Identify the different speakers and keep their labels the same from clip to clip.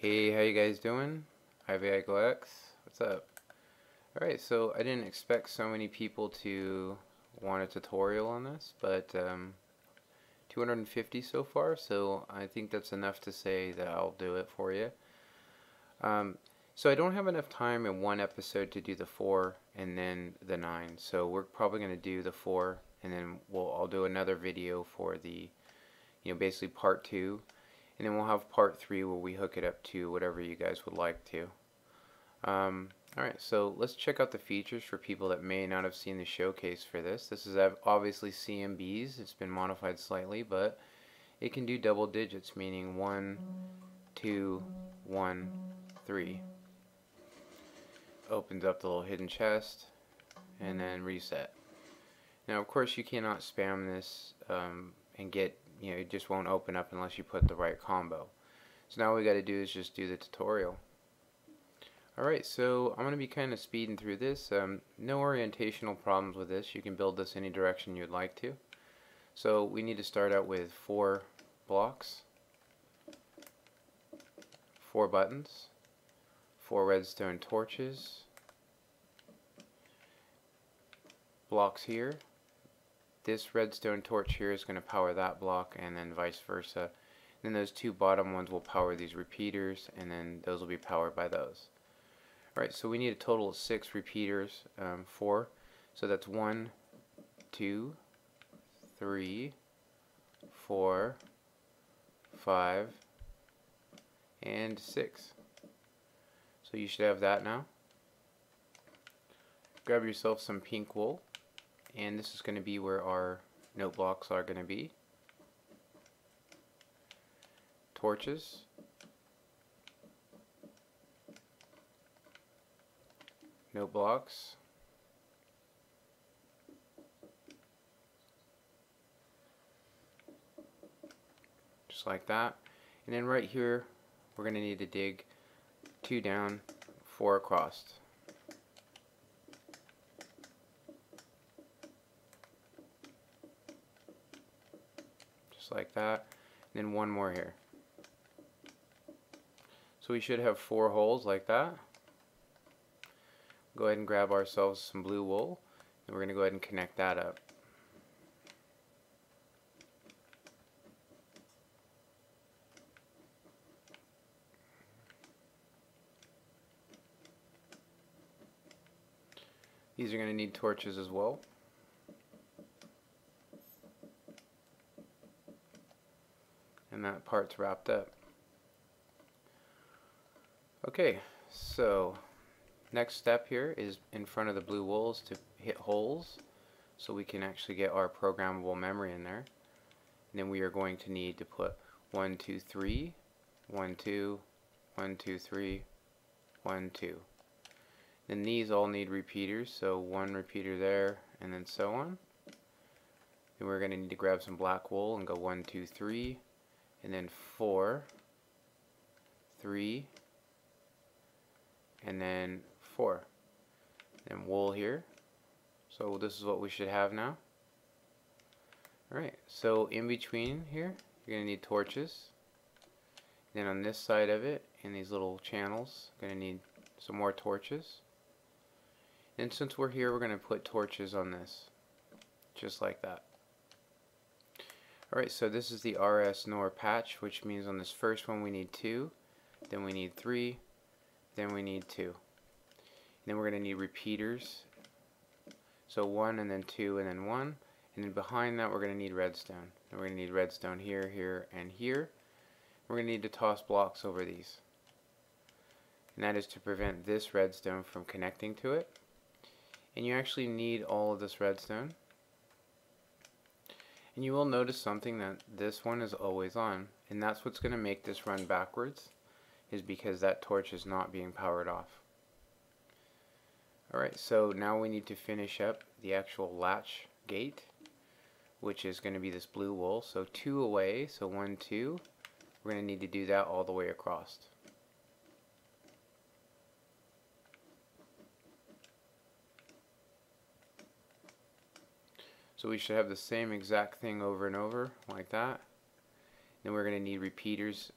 Speaker 1: Hey, how you guys doing? IVIGoX, what's up? Alright, so I didn't expect so many people to want a tutorial on this, but 250 so far, so I think that's enough to say that I'll do it for you. So I don't have enough time in one episode to do the 4 and then the 9, so we're probably going to do the 4 and then I'll do another video for the, basically part 2. And then we'll have part 3 where we hook it up to whatever you guys would like to. Alright, so let's check out the features for people that may not have seen the showcase for this. This is obviously CMBs. It's been modified slightly, but it can do double digits, meaning 1, 2, 1, 3. Opens up the little hidden chest, and then reset. Now, of course, you cannot spam this and get, it just won't open up unless you put the right combo. So now all we got to do is just do the tutorial. Alright, so I'm going to be kind of speeding through this. No orientational problems with this. You can build this any direction you'd like to. So we need to start out with 4 blocks, 4 buttons, 4 redstone torches, blocks here. This redstone torch here is going to power that block, and then vice versa. Then those 2 bottom ones will power these repeaters, and then those will be powered by those. Alright, so we need a total of 6 repeaters, 4. So that's 1, 2, 3, 4, 5, and 6. So you should have that now. Grab yourself some pink wool, and this is going to be where our note blocks are going to be. Torches. Note blocks. Just like that. And then right here, we're going to need to dig 2 down, 4 across. Just like that. And then 1 more here. So we should have 4 holes like that. Go ahead and grab ourselves some blue wool, and we're going to go ahead and connect that up. These are going to need torches as well. And that part's wrapped up. Okay, so next step here is in front of the blue wools to hit holes so we can actually get our programmable memory in there. And then we are going to need to put 1, 2, 3, 1, 2, 1, 2, 3, 1, 2. Then these all need repeaters, so 1 repeater there, and then so on. Then we're going to need to grab some black wool and go 1, 2, 3, and then 4, 3, and then 4. And wool here. So this is what we should have now. Alright, so in between here, you're going to need torches. Then on this side of it, in these little channels, you're going to need some more torches. And since we're here, we're going to put torches on this. Just like that. Alright, so this is the RS NOR patch, which means on this first one we need 2, then we need 3, then we need 2. And then we're going to need repeaters. So 1 and then 2 and then 1. And then behind that we're going to need redstone. And we're going to need redstone here, here, and here. We're going to need to toss blocks over these. And that is to prevent this redstone from connecting to it. And you actually need all of this redstone. And you will notice something, that this one is always on. And that's what's going to make this run backwards, is because that torch is not being powered off. Alright, so now we need to finish up the actual latch gate, which is going to be this blue wool. So 2 away, so 1, 2. We're going to need to do that all the way across. So we should have the same exact thing over and over, like that. Then we're going to need repeaters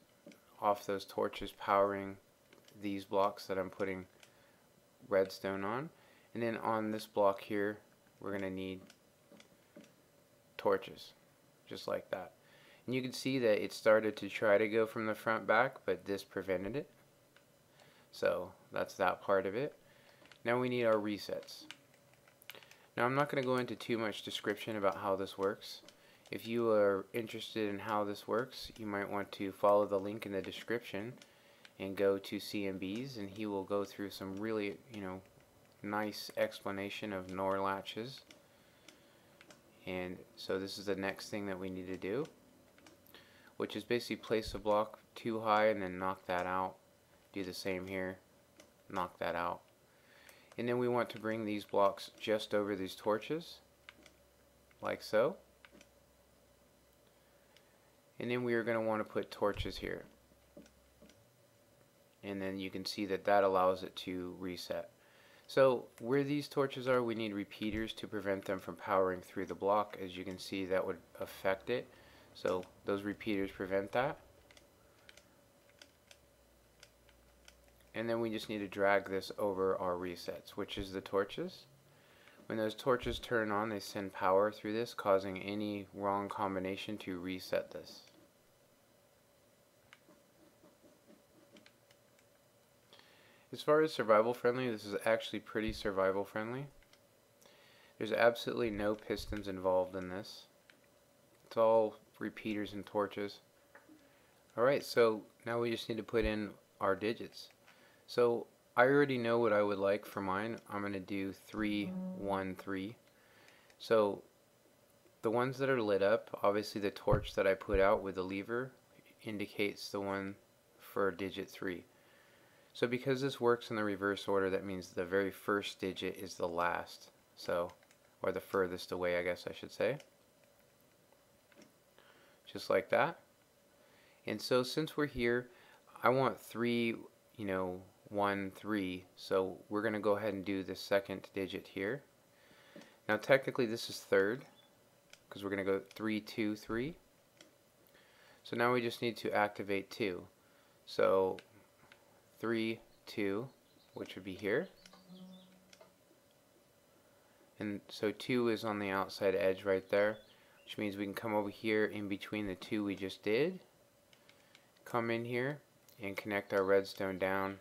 Speaker 1: off those torches powering these blocks that I'm putting redstone on. And then on this block here, we're going to need torches, just like that. And you can see that it started to try to go from the front back, but this prevented it. So that's that part of it. Now we need our resets. Now I'm not going to go into too much description about how this works. If you are interested in how this works, you might want to follow the link in the description and go to CMB's, and he will go through some really, nice explanation of NOR latches. And so this is the next thing that we need to do, which is basically place a block too high and then knock that out. Do the same here, knock that out. And then we want to bring these blocks just over these torches, like so. And then we are going to want to put torches here. And then you can see that that allows it to reset. So where these torches are, we need repeaters to prevent them from powering through the block. As you can see, that would affect it. So those repeaters prevent that. And then we just need to drag this over our resets, which is the torches. When those torches turn on, they send power through this, causing any wrong combination to reset this. As far as survival friendly, this is actually pretty survival friendly. There's absolutely no pistons involved in this. It's all repeaters and torches. Alright, so now we just need to put in our digits. So I already know what I would like for mine. I'm going to do 3, 1, 3. So the ones that are lit up, obviously the torch that I put out with the lever indicates the one for digit 3. So because this works in the reverse order, that means the very first digit is the last. So, or the furthest away, I guess I should say. Just like that. And so since we're here, I want 3, 1, 3. So we're going to go ahead and do the second digit here. Now technically this is third, because we're going to go 3, 2, 3. So now we just need to activate 2. So 3, 2, which would be here. And so 2 is on the outside edge right there, which means we can come over here in between the 2 we just did, come in here and connect our redstone down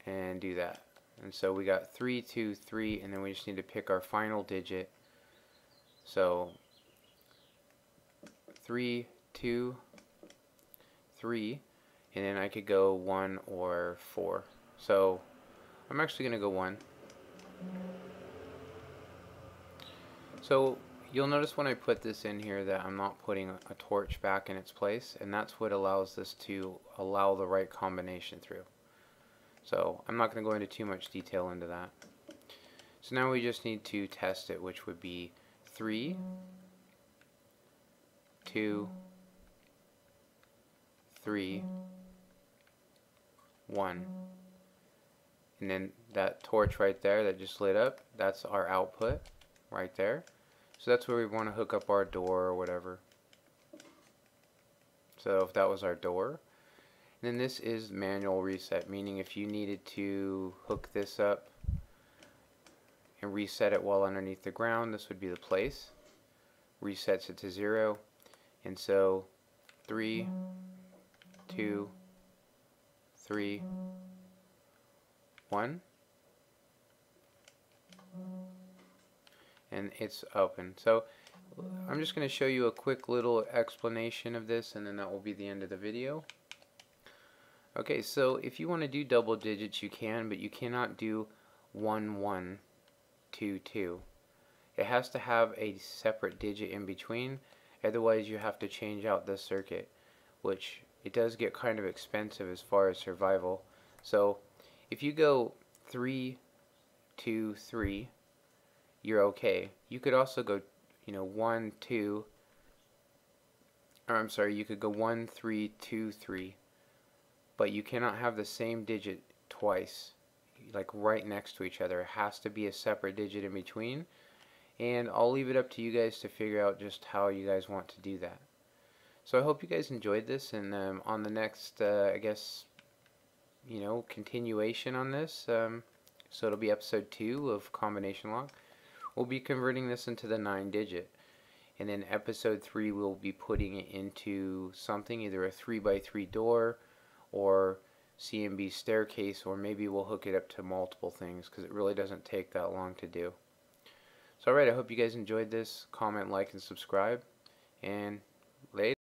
Speaker 1: and do that. And so we got 3, 2, 3, and then we just need to pick our final digit. So 3, 2, 3, and then I could go 1 or 4. So I'm actually going to go 1. So you'll notice when I put this in here that I'm not putting a torch back in its place, and that's what allows this to allow the right combination through. So I'm not going to go into too much detail into that. So now we just need to test it, which would be 3, 2, 3, 1. And then that torch right there that just lit up, that's our output right there. So that's where we want to hook up our door or whatever. So if that was our door. And then this is manual reset, meaning if you needed to hook this up and reset it while underneath the ground, this would be the place. Resets it to 0. And so 3, 2, 3, 1, and it's open. So I'm just going to show you a quick little explanation of this, and then that will be the end of the video. Okay, so if you want to do double digits, you can, but you cannot do 1, 1, 2, 2. It has to have a separate digit in between, otherwise you have to change out this circuit, which it does get kind of expensive as far as survival. So if you go 3, 2, 3, you're okay. You could also go, 1, 2, or I'm sorry, you could go 1, 3, 2, 3, but you cannot have the same digit twice, like right next to each other. It has to be a separate digit in between, and I'll leave it up to you guys to figure out just how you guys want to do that. So I hope you guys enjoyed this, and on the next, I guess, continuation on this, so it'll be episode 2 of Combination Lock. We'll be converting this into the 9-digit. And then episode 3 we'll be putting it into something, either a 3x3 door or CMB staircase, or maybe we'll hook it up to multiple things because it really doesn't take that long to do. So alright, I hope you guys enjoyed this. Comment, like, and subscribe. And later.